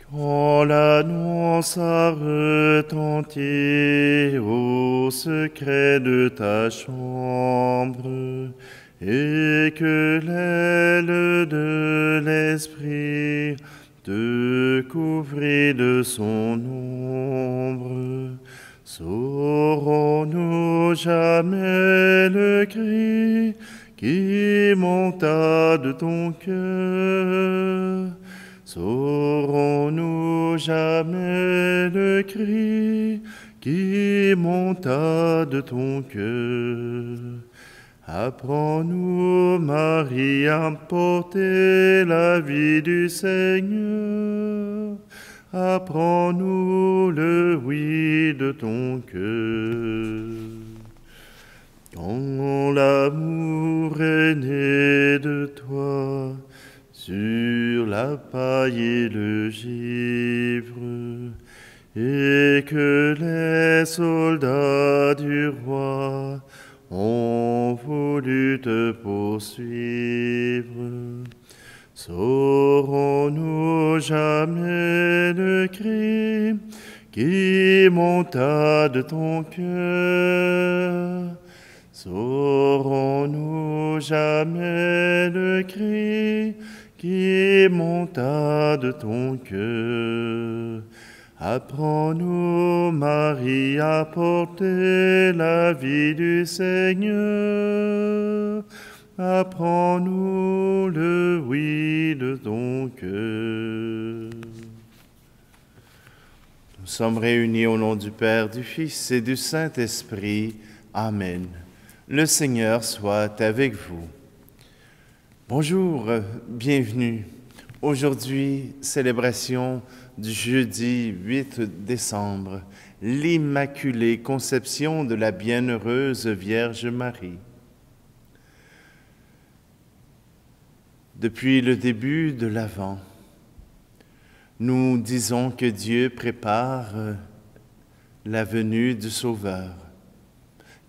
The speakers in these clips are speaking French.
Quand l'annonce a retenti au secret de ta chambre, et que l'aile de l'Esprit te couvrit de son ombre, saurons-nous jamais le cri qui monta de ton cœur? Saurons-nous jamais le cri qui monta de ton cœur? Apprends-nous, Marie, à porter la vie du Seigneur. Apprends-nous le oui de ton cœur. Quand l'amour est né de toi, sur la paille et le givre, et que les soldats du roi ont voulu te poursuivre, saurons-nous jamais le cri qui monta de ton cœur? Saurons-nous jamais le cri qui monta de ton cœur? Apprends-nous, Marie, à porter la vie du Seigneur. Apprends-nous le oui de ton cœur. Nous sommes réunis au nom du Père, du Fils et du Saint-Esprit. Amen. Le Seigneur soit avec vous. Bonjour, bienvenue. Aujourd'hui, célébration du jeudi 8 décembre, l'Immaculée Conception de la Bienheureuse Vierge Marie. Depuis le début de l'Avent, nous disons que Dieu prépare la venue du Sauveur,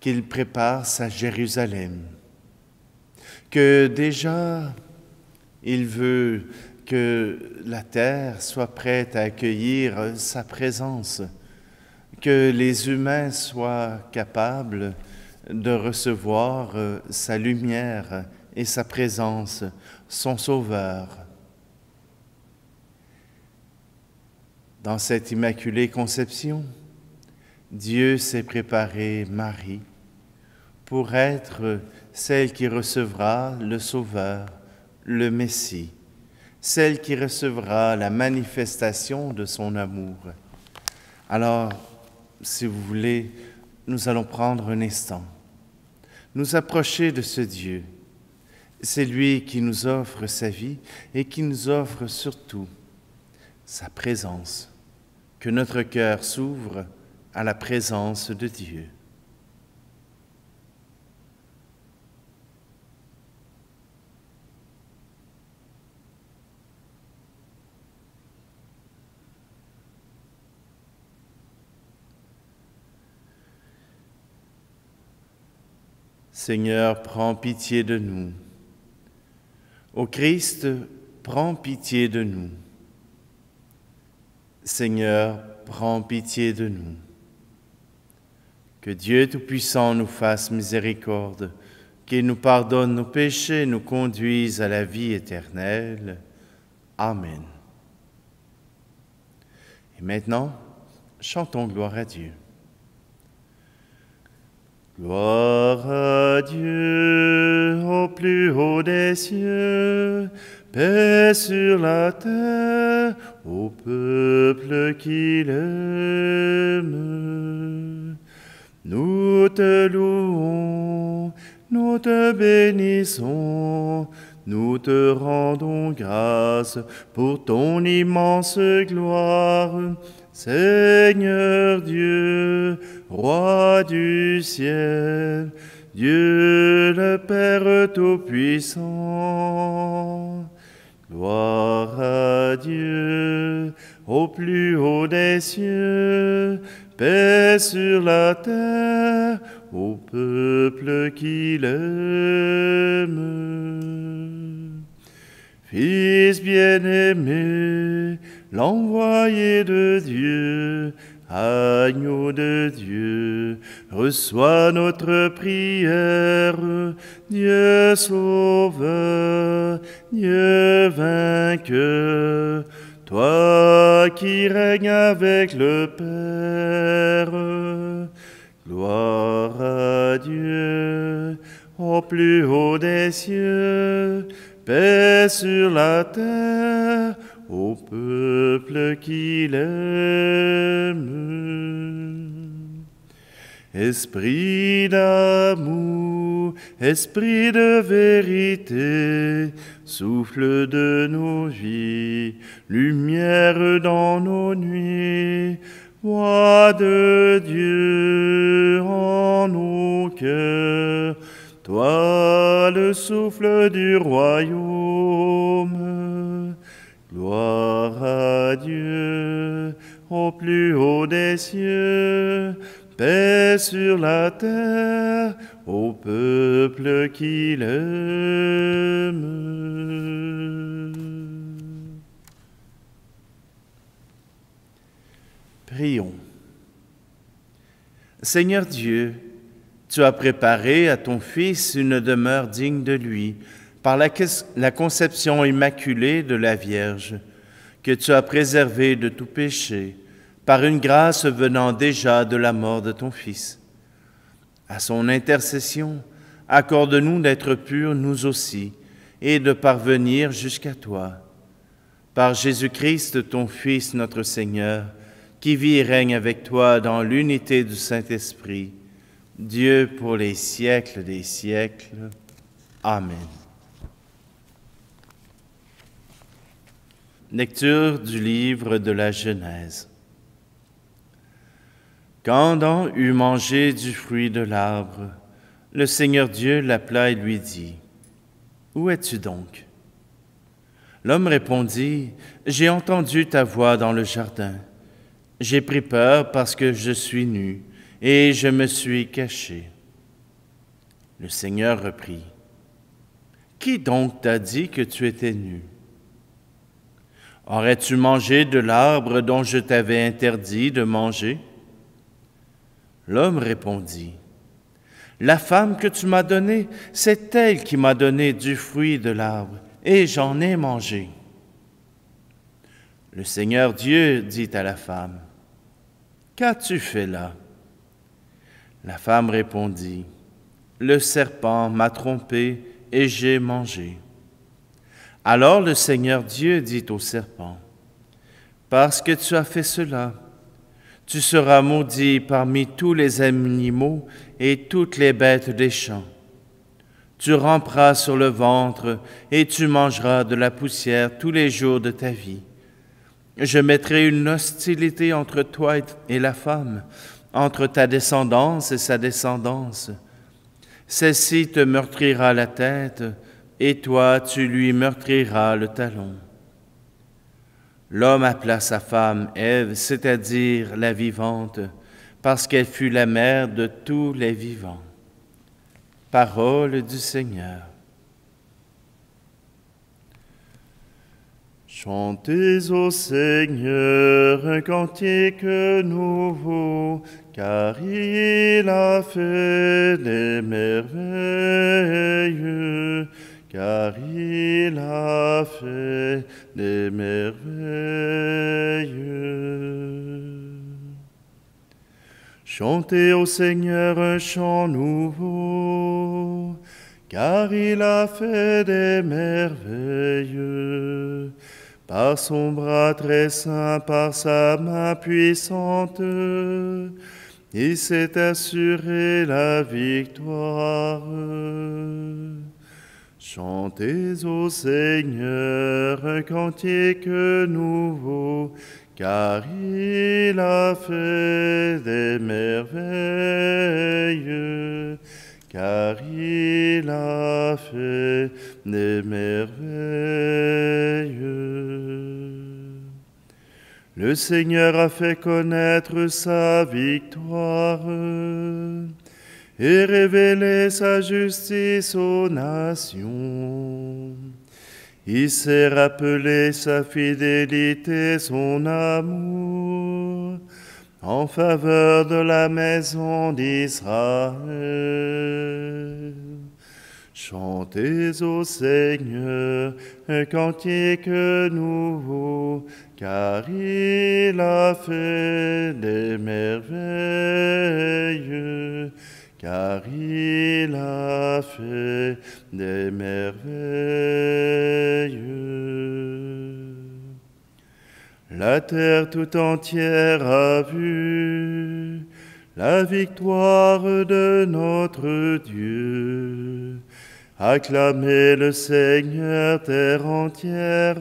qu'il prépare sa Jérusalem, que déjà il veut que la terre soit prête à accueillir sa présence, que les humains soient capables de recevoir sa lumière et sa présence, son Sauveur. Dans cette Immaculée Conception, Dieu s'est préparé Marie pour être celle qui recevra le Sauveur, le Messie, celle qui recevra la manifestation de son amour. Alors, si vous voulez, nous allons prendre un instant, nous approcher de ce Dieu. C'est lui qui nous offre sa vie et qui nous offre surtout sa présence. Que notre cœur s'ouvre à la présence de Dieu. Seigneur, prends pitié de nous. Ô Christ, prends pitié de nous. Seigneur, prends pitié de nous. Que Dieu Tout-Puissant nous fasse miséricorde, qu'il nous pardonne nos péchés, nous conduise à la vie éternelle. Amen. Et maintenant, chantons gloire à Dieu. Gloire à Dieu au plus haut des cieux, paix sur la terre au peuple qu'il aime. Nous te louons, nous te bénissons, nous te rendons grâce pour ton immense gloire. Seigneur Dieu, Roi du ciel, Dieu le Père Tout-Puissant. Gloire à Dieu au plus haut des cieux, paix sur la terre au peuple qu'il aime. Fils bien-aimé, l'envoyé de Dieu, agneau de Dieu, reçois notre prière, Dieu sauveur, Dieu vainqueur, toi qui règnes avec le Père. Gloire à Dieu, au plus haut des cieux, paix sur la terre, au peuple qu'il aime. Esprit d'amour, esprit de vérité, souffle de nos vies, lumière dans nos nuits, voix de Dieu en nos cœurs, toi le souffle du royaume. Gloire à Dieu, au plus haut des cieux, paix sur la terre, au peuple qu'il aime. Prions. Seigneur Dieu, tu as préparé à ton Fils une demeure digne de lui par la conception immaculée de la Vierge, que tu as préservée de tout péché, par une grâce venant déjà de la mort de ton Fils. À son intercession, accorde-nous d'être purs nous aussi, et de parvenir jusqu'à toi. Par Jésus-Christ, ton Fils, notre Seigneur, qui vit et règne avec toi dans l'unité du Saint-Esprit, Dieu pour les siècles des siècles. Amen. Lecture du livre de la Genèse. Quand Adam eut mangé du fruit de l'arbre, le Seigneur Dieu l'appela et lui dit, « Où es-tu donc » L'homme répondit, « J'ai entendu ta voix dans le jardin. J'ai pris peur parce que je suis nu, et je me suis caché. » Le Seigneur reprit, « Qui donc t'a dit que tu étais nu? Aurais-tu mangé de l'arbre dont je t'avais interdit de manger? » L'homme répondit, « La femme que tu m'as donnée, c'est elle qui m'a donné du fruit de l'arbre, et j'en ai mangé. » Le Seigneur Dieu dit à la femme, « Qu'as-tu fait là? » La femme répondit, « Le serpent m'a trompé et j'ai mangé. » Alors le Seigneur Dieu dit au serpent, « Parce que tu as fait cela, tu seras maudit parmi tous les animaux et toutes les bêtes des champs. Tu ramperas sur le ventre et tu mangeras de la poussière tous les jours de ta vie. Je mettrai une hostilité entre toi et la femme, entre ta descendance et sa descendance. Celle-ci te meurtrira la tête, et toi tu lui meurtriras le talon. » L'homme appela sa femme Ève, c'est-à-dire la vivante, parce qu'elle fut la mère de tous les vivants. Parole du Seigneur. Chantez au Seigneur un cantique nouveau, car il a fait des merveilles, car il a fait des merveilles. Chantez au Seigneur un chant nouveau, car il a fait des merveilles. Par son bras très saint, par sa main puissante, il s'est assuré la victoire. Chantez au Seigneur un cantique nouveau, car il a fait des merveilles, car il a fait des merveilles. Le Seigneur a fait connaître sa victoire et révélé sa justice aux nations. Il s'est rappelé sa fidélité, son amour, en faveur de la maison d'Israël. Chantez au Seigneur un cantique nouveau, car il a fait des merveilles, car il a fait des merveilles. La terre tout entière a vu la victoire de notre Dieu. Acclamez le Seigneur, terre entière,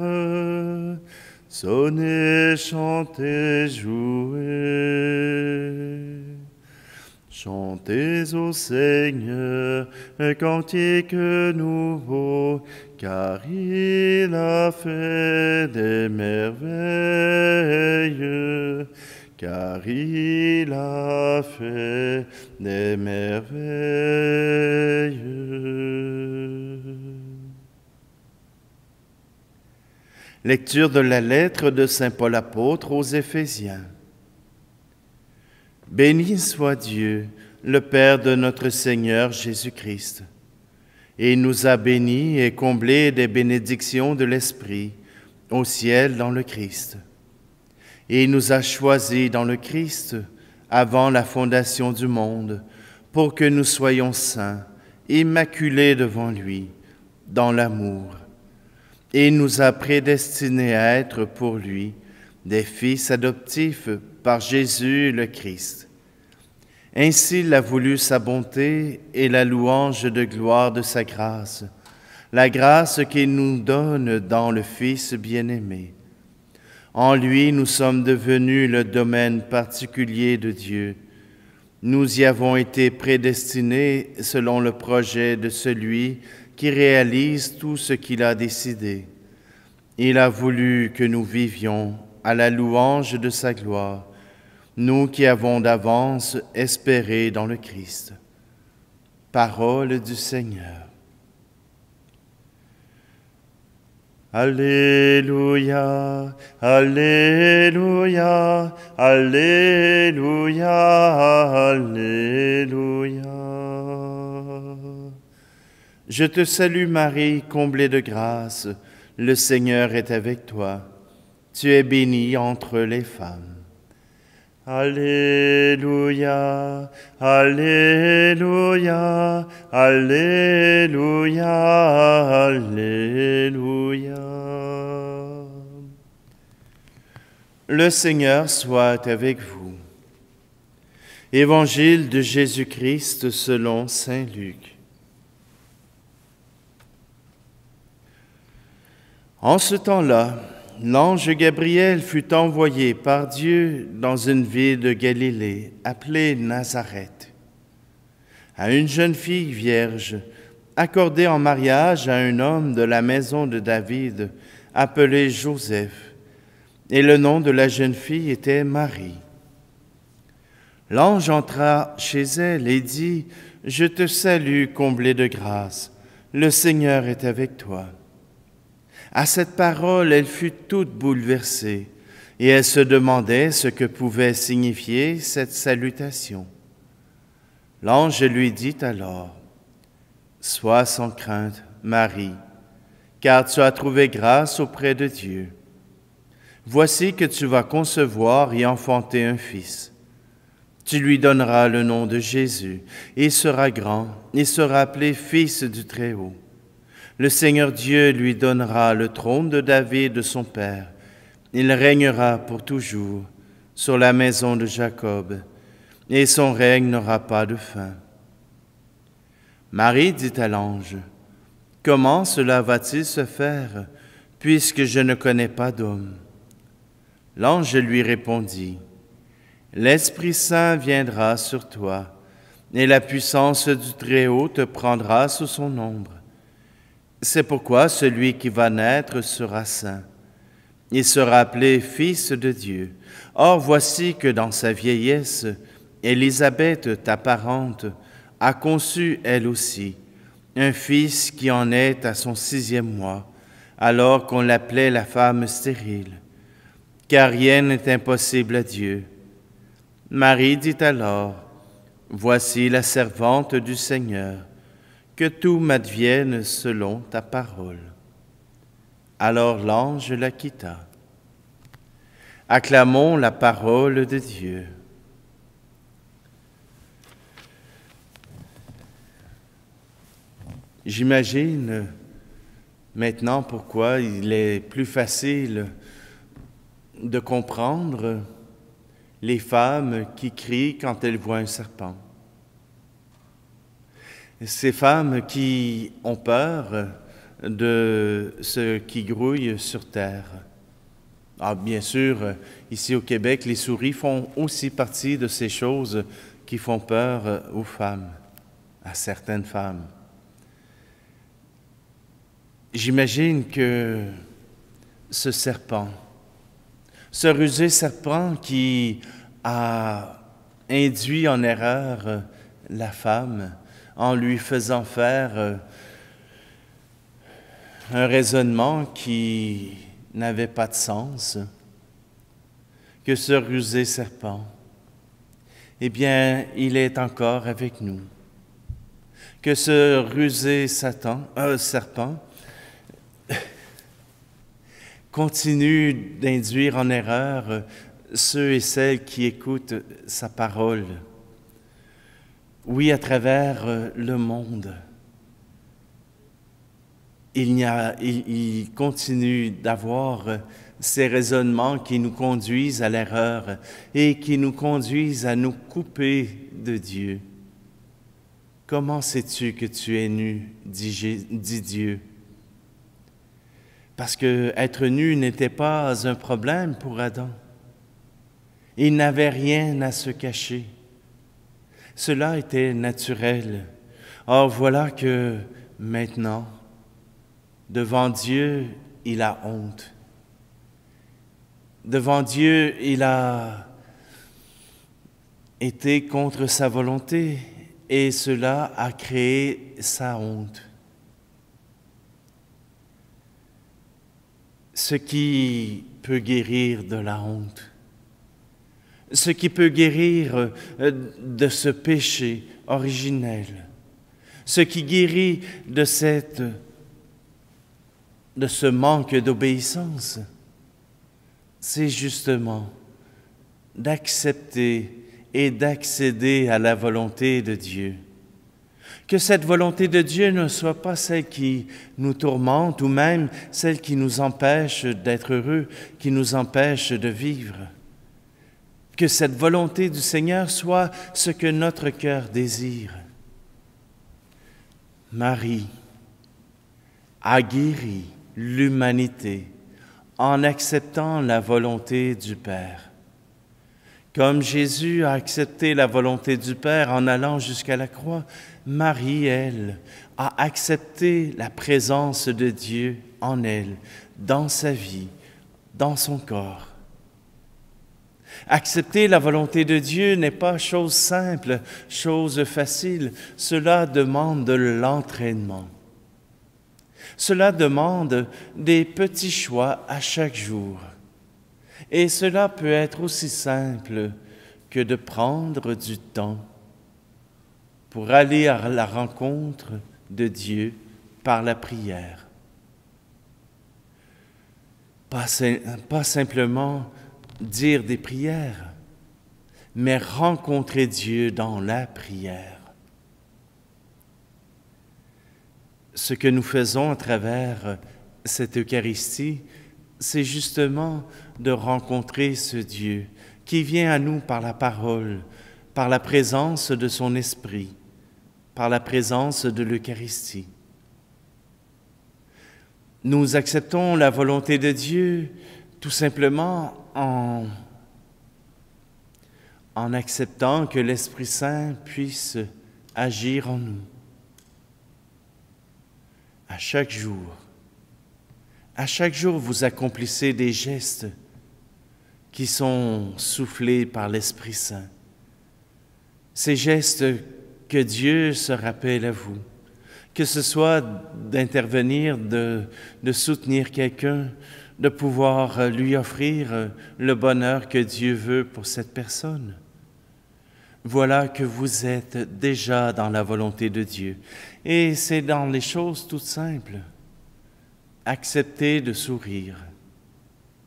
sonnez, chantez, jouez. Chantez au Seigneur un cantique nouveau, car il a fait des merveilles, car il a fait des merveilles. Lecture de la lettre de saint Paul apôtre aux Éphésiens. Béni soit Dieu, le Père de notre Seigneur Jésus-Christ. Et il nous a bénis et comblés des bénédictions de l'Esprit au ciel dans le Christ. Et il nous a choisis dans le Christ avant la fondation du monde pour que nous soyons saints, immaculés devant lui, dans l'amour. Et il nous a prédestinés à être pour lui des fils adoptifs par Jésus le Christ. Ainsi il a voulu sa bonté et la louange de gloire de sa grâce, la grâce qu'il nous donne dans le Fils bien-aimé. En lui, nous sommes devenus le domaine particulier de Dieu. Nous y avons été prédestinés selon le projet de celui qui réalise tout ce qu'il a décidé. Il a voulu que nous vivions à la louange de sa gloire, nous qui avons d'avance espéré dans le Christ. Parole du Seigneur. Alléluia, Alléluia, Alléluia, Alléluia. Je te salue Marie, comblée de grâce, le Seigneur est avec toi. Tu es bénie entre les femmes. Alléluia, Alléluia, Alléluia, Alléluia. Le Seigneur soit avec vous. Évangile de Jésus-Christ selon saint Luc. En ce temps-là, l'ange Gabriel fut envoyé par Dieu dans une ville de Galilée, appelée Nazareth, à une jeune fille vierge, accordée en mariage à un homme de la maison de David, appelé Joseph, et le nom de la jeune fille était Marie. L'ange entra chez elle et dit, « Je te salue, comblée de grâce, le Seigneur est avec toi. » À cette parole, elle fut toute bouleversée, et elle se demandait ce que pouvait signifier cette salutation. L'ange lui dit alors, « Sois sans crainte, Marie, car tu as trouvé grâce auprès de Dieu. Voici que tu vas concevoir et enfanter un fils. Tu lui donneras le nom de Jésus, et il sera grand, il sera appelé Fils du Très-Haut. Le Seigneur Dieu lui donnera le trône de David, son père. Il régnera pour toujours sur la maison de Jacob, et son règne n'aura pas de fin. » Marie dit à l'ange, « Comment cela va-t-il se faire, puisque je ne connais pas d'homme ?» L'ange lui répondit, « L'Esprit Saint viendra sur toi, et la puissance du Très-Haut te prendra sous son ombre. C'est pourquoi celui qui va naître sera saint. Il sera appelé Fils de Dieu. Or, voici que dans sa vieillesse, Élisabeth, ta parente, a conçu elle aussi un fils qui en est à son 6e mois, alors qu'on l'appelait la femme stérile, car rien n'est impossible à Dieu. Marie dit alors, « Voici la servante du Seigneur, que tout m'advienne selon ta parole. » Alors l'ange la quitta. Acclamons la parole de Dieu. J'imagine maintenant pourquoi il est plus facile de comprendre les femmes qui crient quand elles voient un serpent. Ces femmes qui ont peur de ce qui grouille sur terre. Ah, bien sûr, ici au Québec, les souris font aussi partie de ces choses qui font peur aux femmes, à certaines femmes. J'imagine que ce serpent, ce rusé serpent qui a induit en erreur la femme en lui faisant faire un raisonnement qui n'avait pas de sens, que ce rusé serpent, eh bien, il est encore avec nous. Que ce rusé serpent continue d'induire en erreur ceux et celles qui écoutent sa parole. Oui, à travers le monde, il continue d'avoir ces raisonnements qui nous conduisent à l'erreur et qui nous conduisent à nous couper de Dieu. Comment sais-tu que tu es nu, dit Dieu? Parce que être nu n'était pas un problème pour Adam. Il n'avait rien à se cacher. Cela était naturel. Or, voilà que maintenant, devant Dieu, il a honte. Devant Dieu, il a été contre sa volonté et cela a créé sa honte. Ce qui peut guérir de la honte, ce qui peut guérir de ce péché originel, ce qui guérit de ce manque d'obéissance, c'est justement d'accepter et d'accéder à la volonté de Dieu. Que cette volonté de Dieu ne soit pas celle qui nous tourmente ou même celle qui nous empêche d'être heureux, qui nous empêche de vivre. Que cette volonté du Seigneur soit ce que notre cœur désire. Marie a guéri l'humanité en acceptant la volonté du Père. Comme Jésus a accepté la volonté du Père en allant jusqu'à la croix, Marie, elle, a accepté la présence de Dieu en elle, dans sa vie, dans son corps. Accepter la volonté de Dieu n'est pas chose simple, chose facile. Cela demande de l'entraînement. Cela demande des petits choix à chaque jour. Et cela peut être aussi simple que de prendre du temps pour aller à la rencontre de Dieu par la prière. Pas simplement dire des prières, mais rencontrer Dieu dans la prière. Ce que nous faisons à travers cette Eucharistie, c'est justement de rencontrer ce Dieu qui vient à nous par la parole, par la présence de son Esprit, par la présence de l'Eucharistie. Nous acceptons la volonté de Dieu tout simplement en acceptant que l'Esprit Saint puisse agir en nous. À chaque jour, vous accomplissez des gestes qui sont soufflés par l'Esprit Saint. Ces gestes que Dieu se rappelle à vous, que ce soit d'intervenir, de soutenir quelqu'un, de pouvoir lui offrir le bonheur que Dieu veut pour cette personne. Voilà que vous êtes déjà dans la volonté de Dieu. Et c'est dans les choses toutes simples. Acceptez de sourire.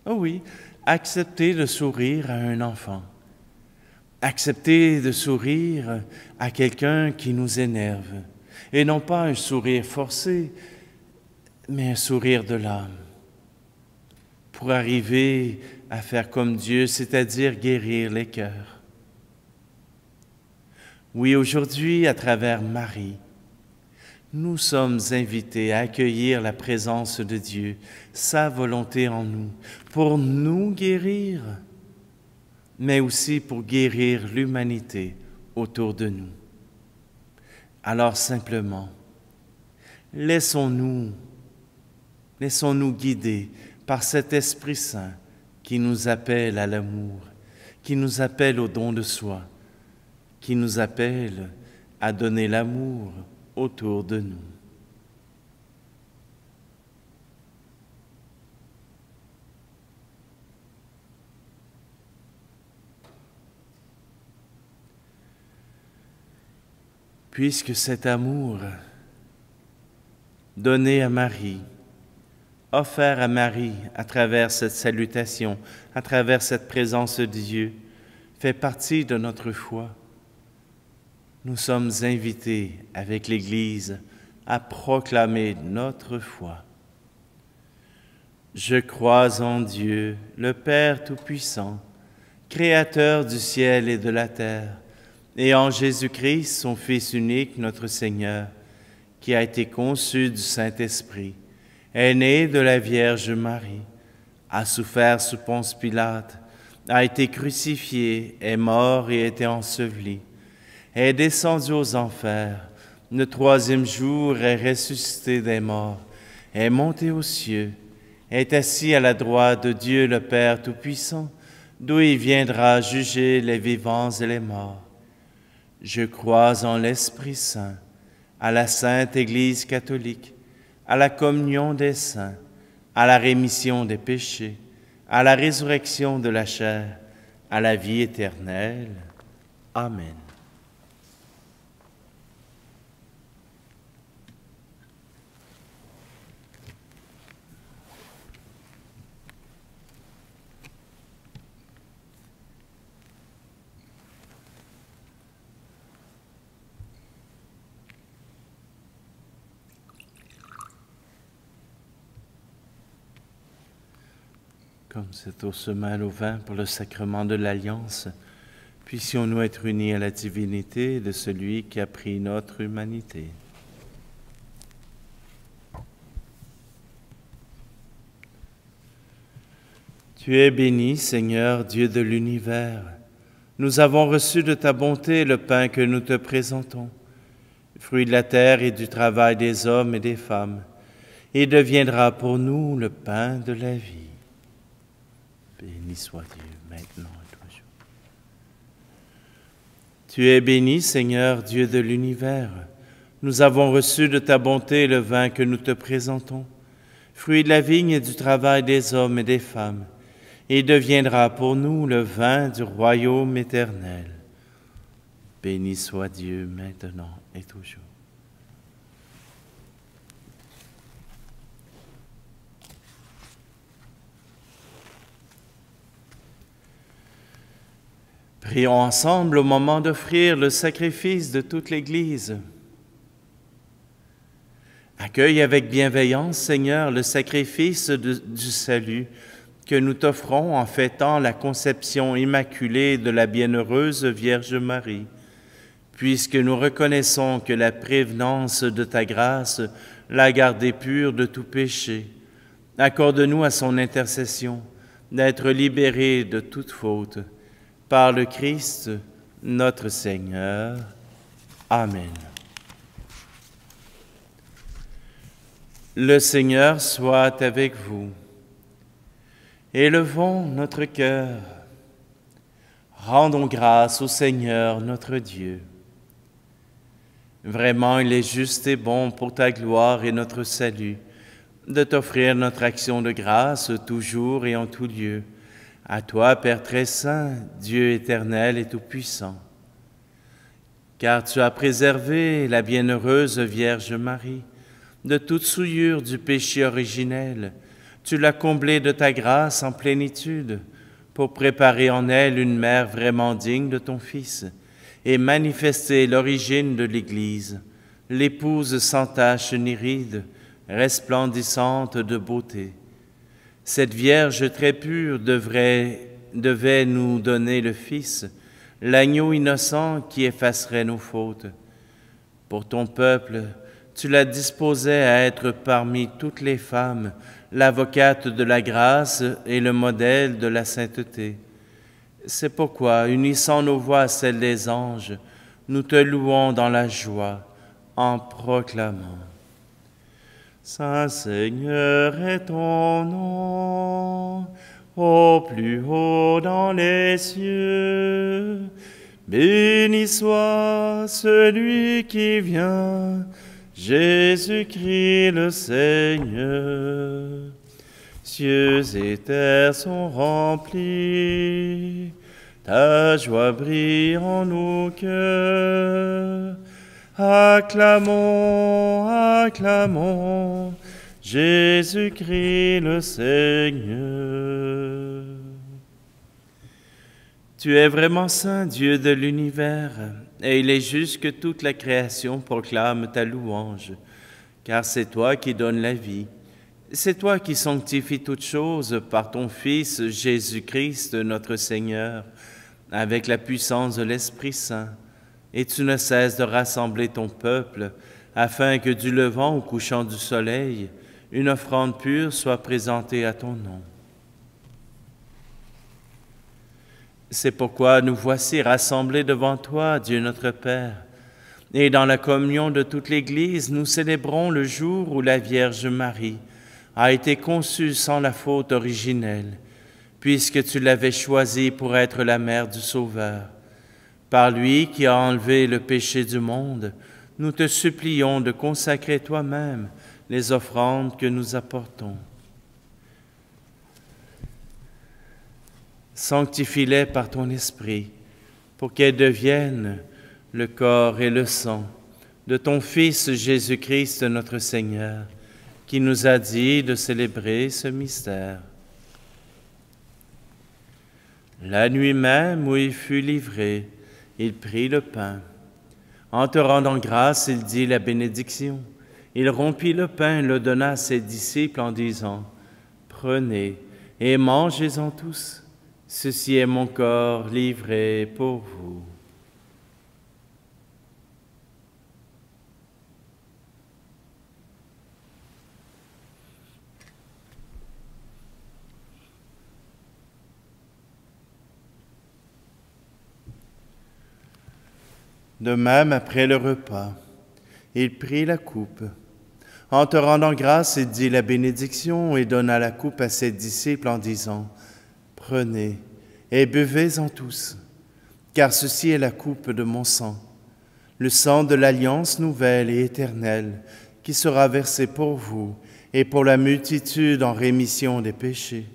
Oh oui, acceptez de sourire à un enfant. Acceptez de sourire à quelqu'un qui nous énerve. Et non pas un sourire forcé, mais un sourire de l'âme. Pour arriver à faire comme Dieu, c'est-à-dire guérir les cœurs. Oui, aujourd'hui, à travers Marie, nous sommes invités à accueillir la présence de Dieu, sa volonté en nous, pour nous guérir, mais aussi pour guérir l'humanité autour de nous. Alors simplement, laissons-nous guider par cet Esprit Saint qui nous appelle à l'amour, qui nous appelle au don de soi, qui nous appelle à donner l'amour autour de nous. Puisque cet amour donné à Marie, offert à Marie à travers cette salutation, à travers cette présence de Dieu, fait partie de notre foi, nous sommes invités avec l'Église à proclamer notre foi. Je crois en Dieu, le Père Tout-Puissant, Créateur du ciel et de la terre, et en Jésus-Christ, son Fils unique, notre Seigneur, qui a été conçu du Saint-Esprit, est né de la Vierge Marie, a souffert sous Ponce Pilate, a été crucifié, est mort et été enseveli, est descendu aux enfers, le troisième jour est ressuscité des morts, est monté aux cieux, est assis à la droite de Dieu le Père Tout-Puissant, d'où il viendra juger les vivants et les morts. Je crois en l'Esprit Saint, à la Sainte Église catholique, à la communion des saints, à la rémission des péchés, à la résurrection de la chair, à la vie éternelle. Amen. Comme c'est au semal au vin pour le sacrement de l'Alliance, puissions-nous être unis à la divinité de celui qui a pris notre humanité. Tu es béni, Seigneur, Dieu de l'univers. Nous avons reçu de ta bonté le pain que nous te présentons, fruit de la terre et du travail des hommes et des femmes, et deviendra pour nous le pain de la vie. Béni soit Dieu, maintenant et toujours. Tu es béni, Seigneur, Dieu de l'univers. Nous avons reçu de ta bonté le vin que nous te présentons, fruit de la vigne et du travail des hommes et des femmes, et deviendra pour nous le vin du royaume éternel. Béni soit Dieu, maintenant et toujours. Prions ensemble au moment d'offrir le sacrifice de toute l'Église. Accueille avec bienveillance, Seigneur, le sacrifice du salut que nous t'offrons en fêtant la conception immaculée de la bienheureuse Vierge Marie, puisque nous reconnaissons que la prévenance de ta grâce l'a gardée pure de tout péché. Accorde-nous à son intercession d'être libérés de toute faute. Par le Christ, notre Seigneur. Amen. Le Seigneur soit avec vous. Élevons notre cœur. Rendons grâce au Seigneur notre Dieu. Vraiment, il est juste et bon pour ta gloire et notre salut de t'offrir notre action de grâce toujours et en tout lieu. À toi, Père très saint, Dieu éternel et tout-puissant. Car tu as préservé la bienheureuse Vierge Marie de toute souillure du péché originel. Tu l'as comblée de ta grâce en plénitude pour préparer en elle une mère vraiment digne de ton Fils et manifester l'origine de l'Église, l'épouse sans tache ni ride, resplendissante de beauté. Cette Vierge très pure devait nous donner le Fils, l'agneau innocent qui effacerait nos fautes. Pour ton peuple, tu la disposais à être parmi toutes les femmes, l'avocate de la grâce et le modèle de la sainteté. C'est pourquoi, unissant nos voix à celles des anges, nous te louons dans la joie en proclamant: Saint Seigneur est ton nom, au plus haut dans les cieux. Béni soit celui qui vient, Jésus-Christ le Seigneur. Cieux et terre sont remplis, ta joie brille en nos cœurs. Acclamons, acclamons, Jésus-Christ le Seigneur. Tu es vraiment saint, Dieu de l'univers, et il est juste que toute la création proclame ta louange, car c'est toi qui donnes la vie. C'est toi qui sanctifies toutes choses par ton Fils Jésus-Christ, notre Seigneur, avec la puissance de l'Esprit Saint. Et tu ne cesses de rassembler ton peuple, afin que du levant au couchant du soleil, une offrande pure soit présentée à ton nom. C'est pourquoi nous voici rassemblés devant toi, Dieu notre Père, et dans la communion de toute l'Église, nous célébrons le jour où la Vierge Marie a été conçue sans la faute originelle, puisque tu l'avais choisie pour être la mère du Sauveur. Par lui qui a enlevé le péché du monde, nous te supplions de consacrer toi-même les offrandes que nous apportons. Sanctifie-les par ton Esprit, pour qu'elles deviennent le corps et le sang de ton Fils Jésus-Christ notre Seigneur, qui nous a dit de célébrer ce mystère. La nuit même où il fut livré, il prit le pain. En te rendant grâce, il dit la bénédiction. Il rompit le pain et le donna à ses disciples en disant: « Prenez et mangez-en tous. Ceci est mon corps livré pour vous. » De même, après le repas, il prit la coupe. En te rendant grâce, il dit la bénédiction et donna la coupe à ses disciples en disant: « Prenez et buvez-en tous, car ceci est la coupe de mon sang, le sang de l'alliance nouvelle et éternelle, qui sera versé pour vous et pour la multitude en rémission des péchés.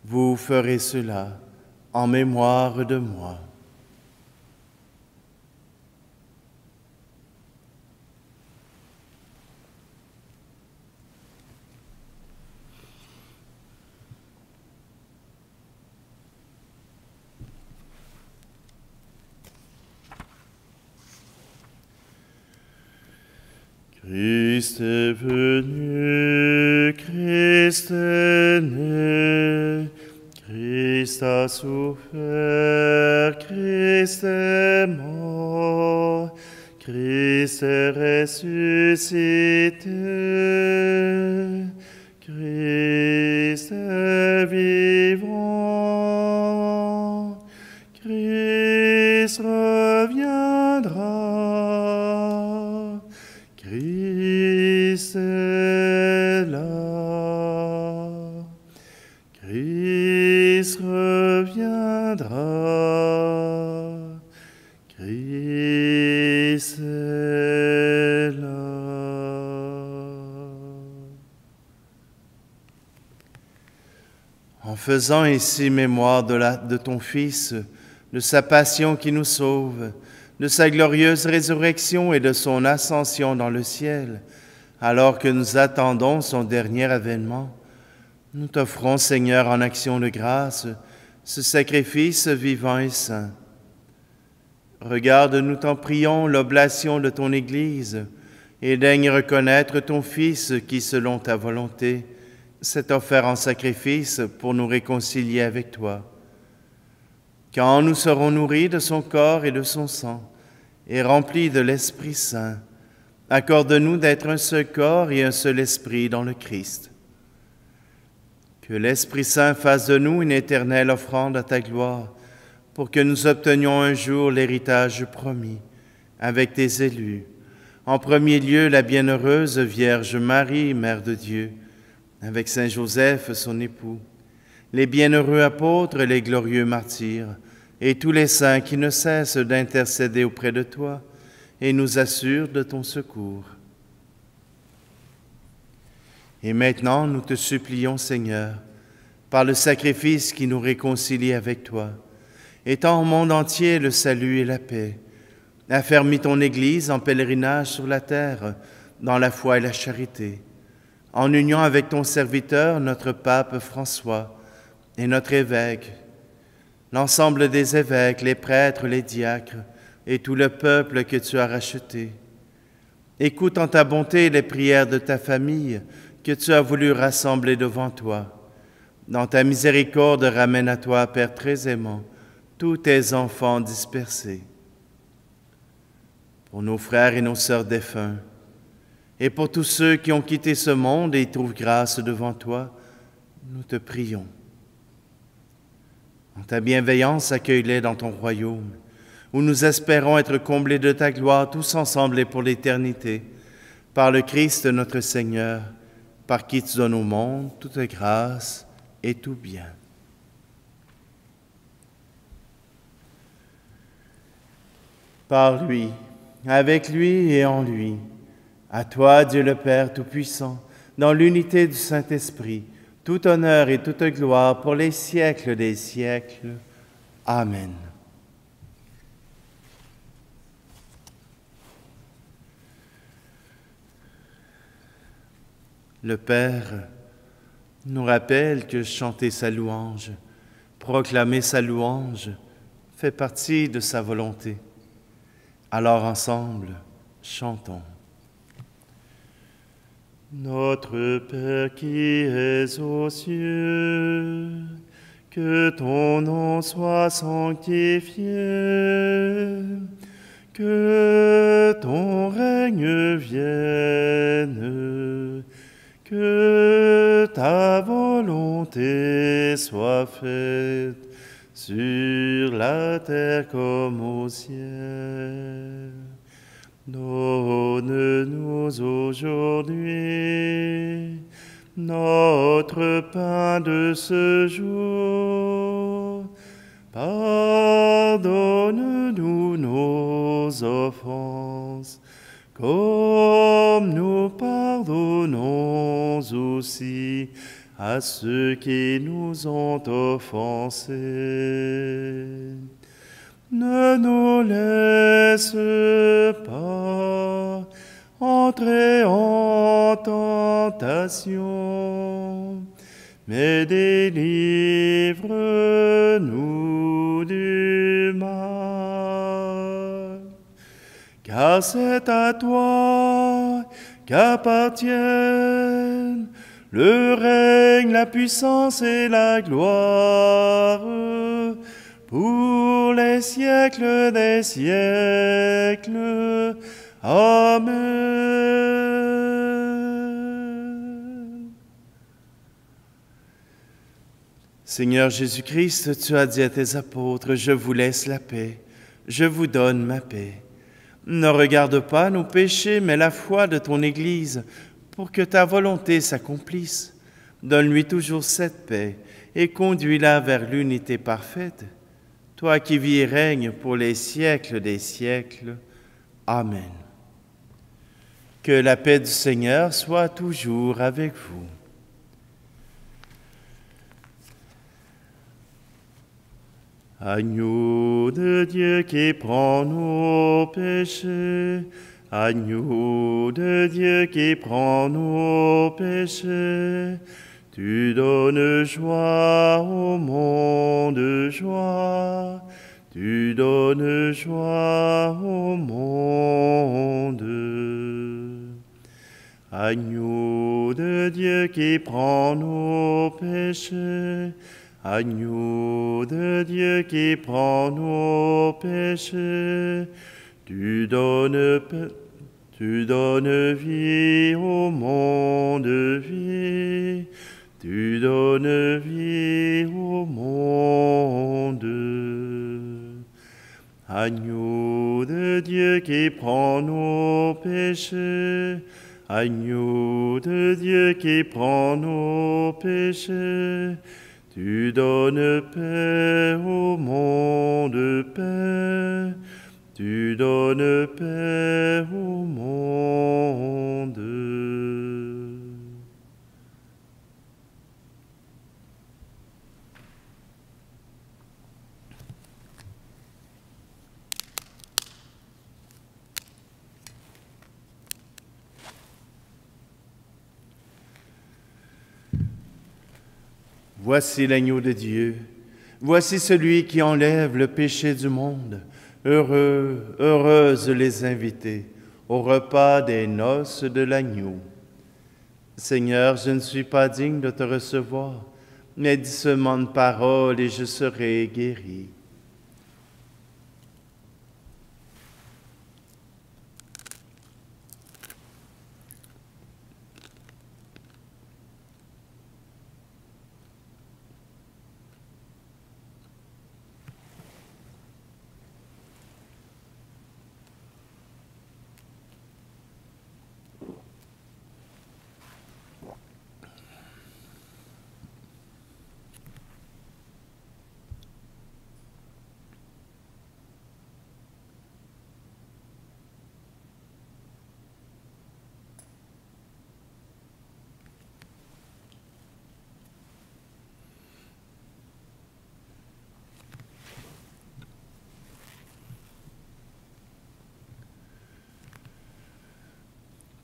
Vous ferez cela en mémoire de moi. » Christ est venu, Christ est né, Christ a souffert, Christ est mort, Christ est ressuscité, Christ est vivant, Christ reviendra. Christ est là, Christ reviendra, Christ est En faisant ici mémoire de ton Fils, de sa passion qui nous sauve, de sa glorieuse résurrection et de son ascension dans le ciel, alors que nous attendons son dernier avènement, nous t'offrons, Seigneur, en action de grâce, ce sacrifice vivant et saint. Regarde, nous t'en prions, l'oblation de ton Église, et daigne reconnaître ton Fils qui, selon ta volonté, s'est offert en sacrifice pour nous réconcilier avec toi. Quand nous serons nourris de son corps et de son sang, et remplis de l'Esprit Saint, accorde-nous d'être un seul corps et un seul esprit dans le Christ. Que l'Esprit Saint fasse de nous une éternelle offrande à ta gloire, pour que nous obtenions un jour l'héritage promis, avec tes élus. En premier lieu, la bienheureuse Vierge Marie, Mère de Dieu, avec Saint Joseph, son époux, les bienheureux apôtres et les glorieux martyrs, et tous les saints qui ne cessent d'intercéder auprès de toi et nous assurent de ton secours. Et maintenant, nous te supplions, Seigneur, par le sacrifice qui nous réconcilie avec toi, étends au monde entier le salut et la paix, affermis ton Église en pèlerinage sur la terre, dans la foi et la charité, en union avec ton serviteur, notre pape François, et notre évêque, l'ensemble des évêques, les prêtres, les diacres, et tout le peuple que tu as racheté. Écoute en ta bonté les prières de ta famille que tu as voulu rassembler devant toi. Dans ta miséricorde, ramène à toi, Père très aimant, tous tes enfants dispersés. Pour nos frères et nos sœurs défunts, et pour tous ceux qui ont quitté ce monde et trouvent grâce devant toi, nous te prions. En ta bienveillance, accueille-les dans ton royaume, où nous espérons être comblés de ta gloire tous ensemble et pour l'éternité, par le Christ notre Seigneur, par qui tu donnes au monde toute grâce et tout bien. Par lui, avec lui et en lui, à toi, Dieu le Père Tout-Puissant, dans l'unité du Saint-Esprit, tout honneur et toute gloire pour les siècles des siècles. Amen. Le Père nous rappelle que chanter sa louange, proclamer sa louange, fait partie de sa volonté. Alors ensemble, chantons. Notre Père qui es aux cieux, que ton nom soit sanctifié, que ton règne vienne, que ta volonté soit faite sur la terre comme au ciel. Donne-nous aujourd'hui notre pain de ce jour. Pardonne-nous nos offenses, comme nous pardonnons aussi à ceux qui nous ont offensés. Ne nous laisse pas entrer en tentation, mais délivre-nous du mal. Car c'est à toi qu'appartiennent le règne, la puissance et la gloire, pour les siècles des siècles. Amen. Seigneur Jésus-Christ, tu as dit à tes apôtres, « Je vous laisse la paix, je vous donne ma paix. » Ne regarde pas nos péchés, mais la foi de ton Église, pour que ta volonté s'accomplisse. Donne-lui toujours cette paix et conduis-la vers l'unité parfaite. Toi qui vis et règnes pour les siècles des siècles. Amen. Que la paix du Seigneur soit toujours avec vous. Agneau de Dieu qui prend nos péchés, agneau de Dieu qui prend nos péchés, tu donnes joie au monde, joie, tu donnes joie au monde. Agneau de Dieu qui prend nos péchés, agneau de Dieu qui prend nos péchés, tu donnes vie au monde, vie, tu donnes vie au monde. Agneau de Dieu qui prend nos péchés, agneau de Dieu qui prend nos péchés, tu donnes paix au monde, paix, tu donnes paix au monde. Voici l'agneau de Dieu, voici celui qui enlève le péché du monde. Heureux, heureuses les invités au repas des noces de l'agneau. Seigneur, je ne suis pas digne de te recevoir, mais dis seulement une parole et je serai guéri.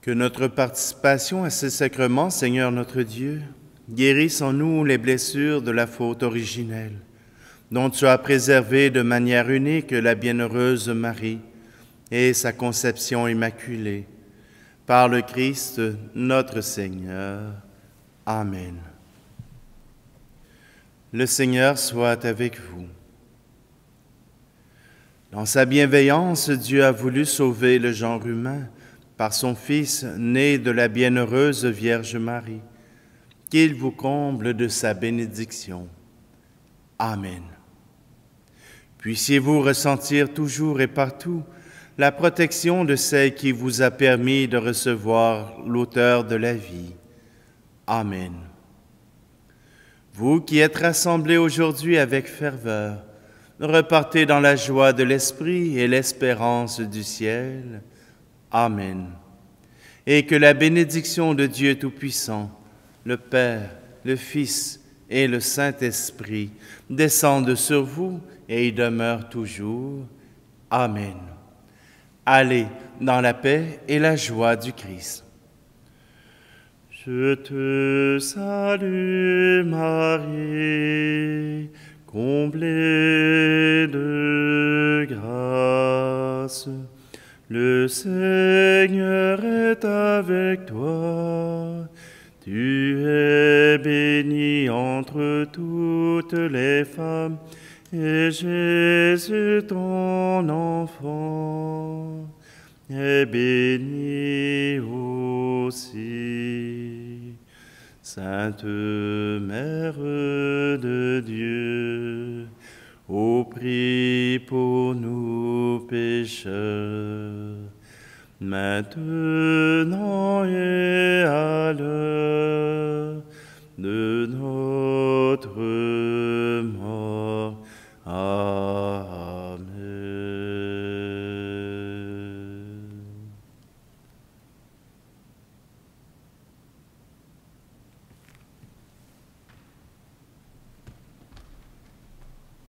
Que notre participation à ces sacrements, Seigneur notre Dieu, guérisse en nous les blessures de la faute originelle, dont tu as préservé de manière unique la bienheureuse Marie et sa conception immaculée. Par le Christ, notre Seigneur. Amen. Le Seigneur soit avec vous. Dans sa bienveillance, Dieu a voulu sauver le genre humain par son Fils né de la bienheureuse Vierge Marie. Qu'il vous comble de sa bénédiction. Amen. Puissiez-vous ressentir toujours et partout la protection de celle qui vous a permis de recevoir l'auteur de la vie. Amen. Vous qui êtes rassemblés aujourd'hui avec ferveur, repartez dans la joie de l'Esprit et l'espérance du ciel. Amen. Et que la bénédiction de Dieu Tout-Puissant, le Père, le Fils et le Saint-Esprit descendent sur vous et y demeurent toujours. Amen. Allez dans la paix et la joie du Christ. Je te salue Marie, comblée de grâce. Le Seigneur est avec toi. Tu es bénie entre toutes les femmes, et Jésus, ton enfant, est béni aussi. Sainte Mère de Dieu, ô prie pour nous pécheurs, maintenant et à l'heure de notre mort. Amen.